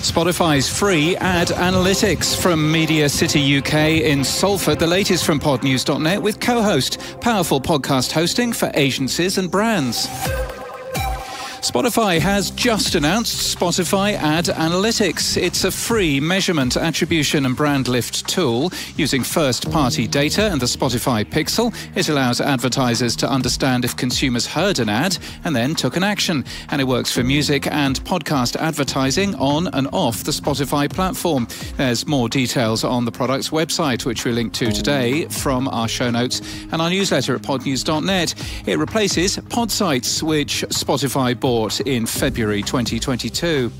Spotify's free ad analytics from Media City UK in Salford. The latest from podnews.net with co-host, powerful podcast hosting for agencies and brands. Spotify has just announced Spotify Ad Analytics. It's a free measurement, attribution and brand lift tool. Using first-party data and the Spotify Pixel, it allows advertisers to understand if consumers heard an ad and then took an action. And it works for music and podcast advertising on and off the Spotify platform. There's more details on the product's website, which we link to today from our show notes and our newsletter at podnews.net. It replaces Podsights, which Spotify bought in February 2022.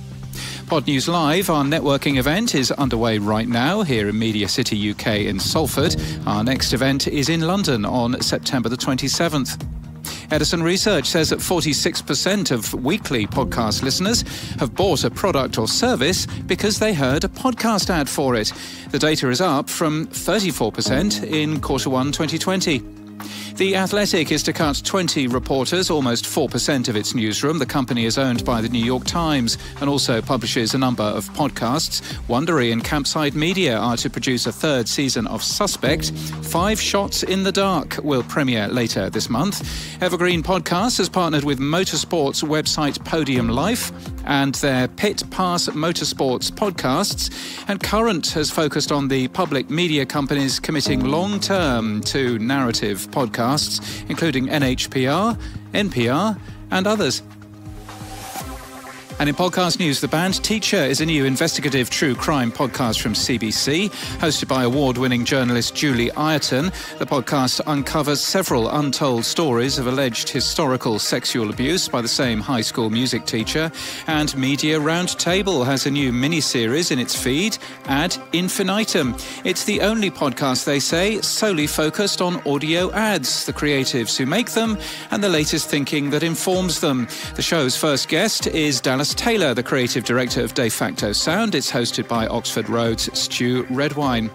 Pod News Live, our networking event, is underway right now here in Media City UK in Salford. Our next event is in London on September the 27th. Edison Research says that 46% of weekly podcast listeners have bought a product or service because they heard a podcast ad for it. The data is up from 34% in Q1 2020. The Athletic is to cut 20 reporters, almost 4% of its newsroom. The company is owned by the New York Times and also publishes a number of podcasts. Wondery and Campside Media are to produce a third season of Suspect. 5 Shots in the Dark will premiere later this month. Evergreen Podcasts has partnered with motorsports website Podium Life and their Pit Pass Motorsports podcasts. And Current has focused on the public media companies committing long-term to narrative podcasts, including NHPR, NPR, and others. And in podcast news, The Band Teacher is a new investigative true crime podcast from CBC, hosted by award-winning journalist Julie Ireton. The podcast uncovers several untold stories of alleged historical sexual abuse by the same high school music teacher. And Media Roundtable has a new mini-series in its feed, Ad Infinitum. It's the only podcast, they say, solely focused on audio ads, the creatives who make them, and the latest thinking that informs them. The show's first guest is Dallas Taylor, the creative director of De Facto Sound. It's hosted by Oxford Road's Stu Redwine.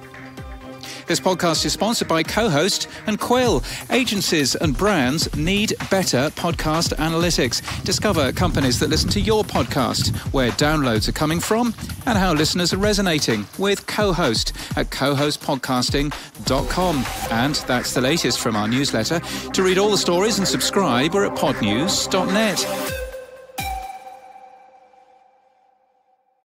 This podcast is sponsored by Co-Host and Quill. Agencies and brands need better podcast analytics. Discover companies that listen to your podcast, where downloads are coming from, and how listeners are resonating with Co-Host at cohostpodcasting.com. And that's the latest from our newsletter. To read all the stories and subscribe, we're at podnews.net.